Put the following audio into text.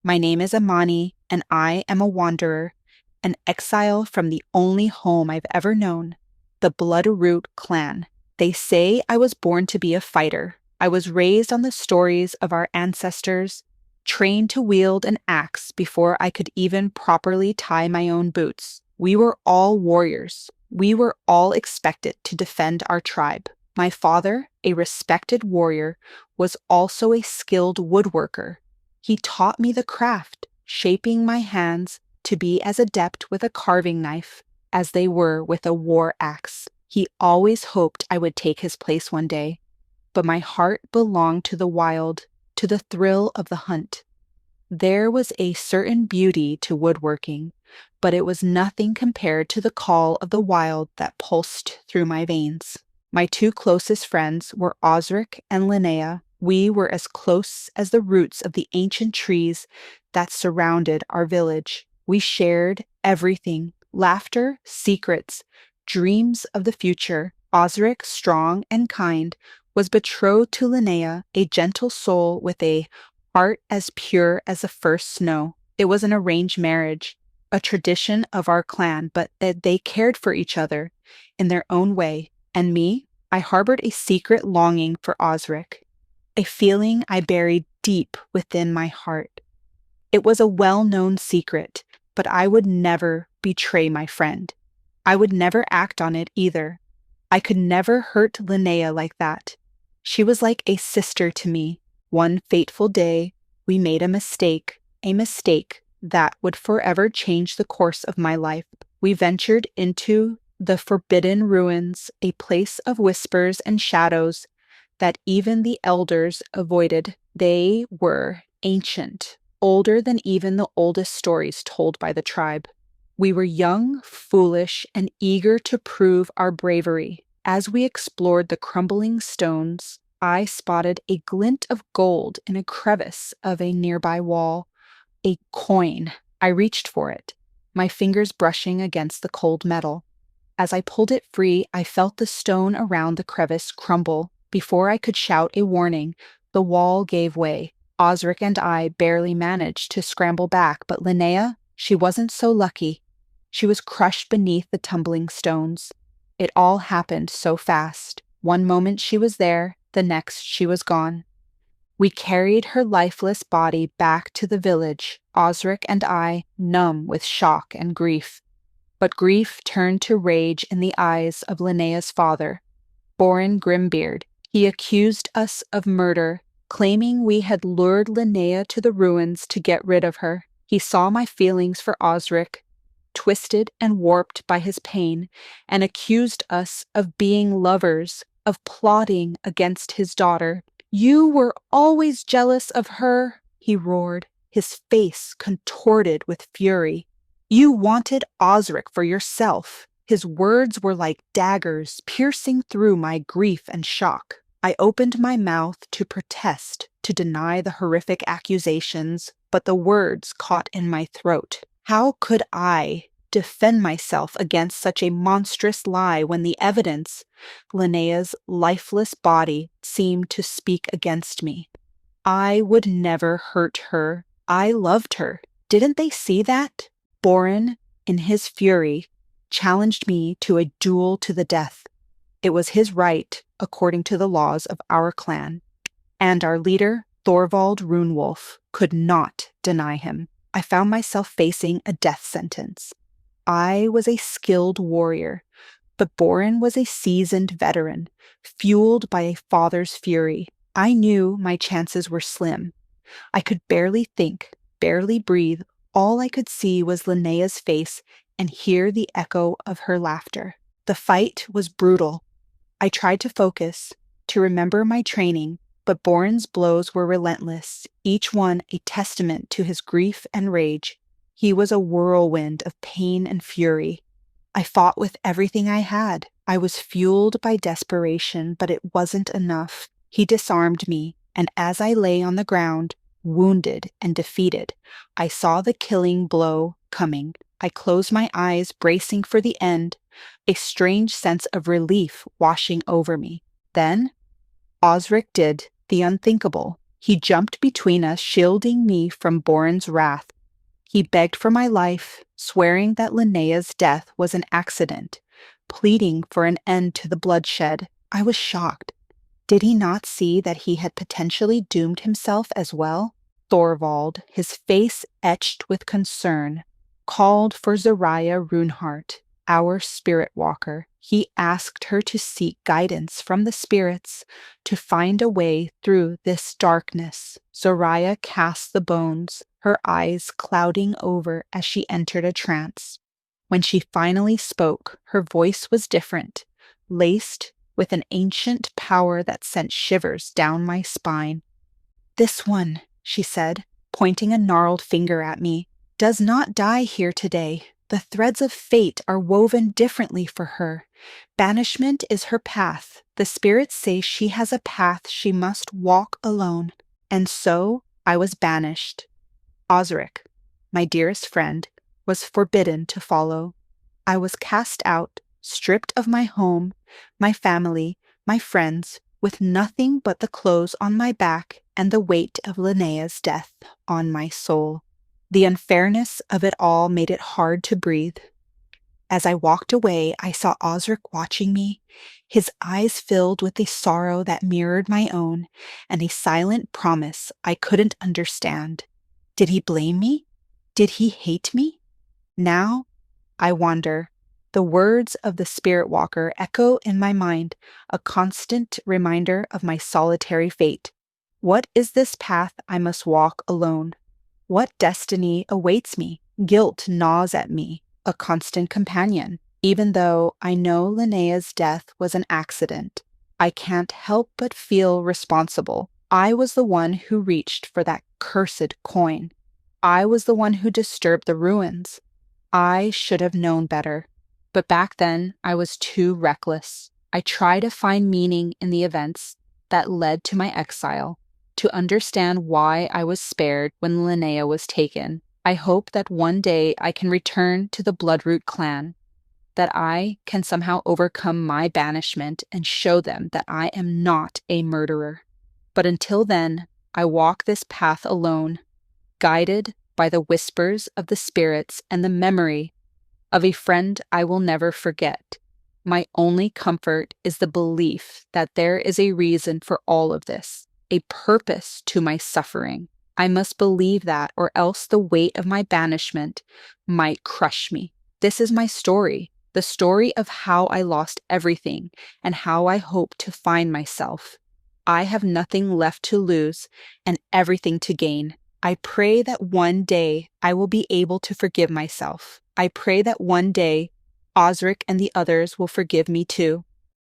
My name is Amani, and I am a wanderer, an exile from the only home I've ever known, the Bloodroot clan. They say I was born to be a fighter. I was raised on the stories of our ancestors, trained to wield an axe before I could even properly tie my own boots. We were all warriors. We were all expected to defend our tribe. My father, a respected warrior, was also a skilled woodworker. He taught me the craft, shaping my hands to be as adept with a carving knife as they were with a war axe. He always hoped I would take his place one day, but my heart belonged to the wild, to the thrill of the hunt. There was a certain beauty to woodworking, but it was nothing compared to the call of the wild that pulsed through my veins. My two closest friends were Osric and Linnea. We were as close as the roots of the ancient trees that surrounded our village. We shared everything: laughter, secrets, dreams of the future. Osric, strong and kind, was betrothed to Linnea, a gentle soul with a heart as pure as the first snow. It was an arranged marriage, a tradition of our clan, but that they cared for each other in their own way. And me, I harbored a secret longing for Osric, a feeling I buried deep within my heart. It was a well-known secret, but I would never betray my friend. I would never act on it either. I could never hurt Linnea like that. She was like a sister to me. One fateful day, we made a mistake that would forever change the course of my life. We ventured into the forbidden ruins, a place of whispers and shadows that even the elders avoided. They were ancient, older than even the oldest stories told by the tribe. We were young, foolish, and eager to prove our bravery. As we explored the crumbling stones, I spotted a glint of gold in a crevice of a nearby wall. A coin. I reached for it, my fingers brushing against the cold metal. As I pulled it free, I felt the stone around the crevice crumble. Before I could shout a warning, the wall gave way. Osric and I barely managed to scramble back, but Linnea, she wasn't so lucky. She was crushed beneath the tumbling stones. It all happened so fast. One moment she was there, the next she was gone. We carried her lifeless body back to the village, Osric and I, numb with shock and grief. But grief turned to rage in the eyes of Linnea's father, Borin Grimbeard. He accused us of murder, claiming we had lured Linnea to the ruins to get rid of her. He saw my feelings for Osric, twisted and warped by his pain, and accused us of being lovers, of plotting against his daughter. "You were always jealous of her," he roared, his face contorted with fury. "You wanted Osric for yourself." His words were like daggers piercing through my grief and shock. I opened my mouth to protest, to deny the horrific accusations, but the words caught in my throat. How could I defend myself against such a monstrous lie when the evidence, Linnea's lifeless body, seemed to speak against me? I would never hurt her. I loved her. Didn't they see that? Borin, in his fury, challenged me to a duel to the death. It was his right, according to the laws of our clan, and our leader, Thorvald Runewolf, could not deny him. I found myself facing a death sentence. I was a skilled warrior, but Borin was a seasoned veteran, fueled by a father's fury. I knew my chances were slim. I could barely think, barely breathe. All I could see was Linnea's face and hear the echo of her laughter. The fight was brutal. I tried to focus, to remember my training, but Borin's blows were relentless, each one a testament to his grief and rage. He was a whirlwind of pain and fury. I fought with everything I had. I was fueled by desperation, but it wasn't enough. He disarmed me, and as I lay on the ground, wounded and defeated, I saw the killing blow coming. I closed my eyes, bracing for the end, a strange sense of relief washing over me. Then Osric did the unthinkable. He jumped between us, shielding me from Boren's wrath. He begged for my life, swearing that Linnea's death was an accident, pleading for an end to the bloodshed. I was shocked. Did he not see that he had potentially doomed himself as well? Thorvald, his face etched with concern, called for Zariah Runehart, our spirit walker. He asked her to seek guidance from the spirits to find a way through this darkness. Zariah cast the bones, her eyes clouding over as she entered a trance. When she finally spoke, her voice was different, laced with an ancient power that sent shivers down my spine. "This one," she said, pointing a gnarled finger at me, "does not die here today. The threads of fate are woven differently for her. Banishment is her path. The spirits say she has a path she must walk alone." And so I was banished. Osric, my dearest friend, was forbidden to follow. I was cast out, stripped of my home, my family, my friends, with nothing but the clothes on my back and the weight of Linnea's death on my soul. The unfairness of it all made it hard to breathe. As I walked away, I saw Osric watching me, his eyes filled with a sorrow that mirrored my own, and a silent promise I couldn't understand. Did he blame me? Did he hate me? Now, I wonder. The words of the spirit walker echo in my mind, a constant reminder of my solitary fate. What is this path I must walk alone? What destiny awaits me? Guilt gnaws at me, a constant companion. Even though I know Linnea's death was an accident, I can't help but feel responsible. I was the one who reached for that cursed coin. I was the one who disturbed the ruins. I should have known better. But back then, I was too reckless. I tried to find meaning in the events that led to my exile, to understand why I was spared when Linnea was taken. I hope that one day I can return to the Bloodroot clan, that I can somehow overcome my banishment and show them that I am not a murderer. But until then, I walk this path alone, guided by the whispers of the spirits and the memory of a friend I will never forget. My only comfort is the belief that there is a reason for all of this, a purpose to my suffering. I must believe that, or else the weight of my banishment might crush me. This is my story, the story of how I lost everything and how I hope to find myself. I have nothing left to lose and everything to gain. I pray that one day I will be able to forgive myself. I pray that one day Osric and the others will forgive me too.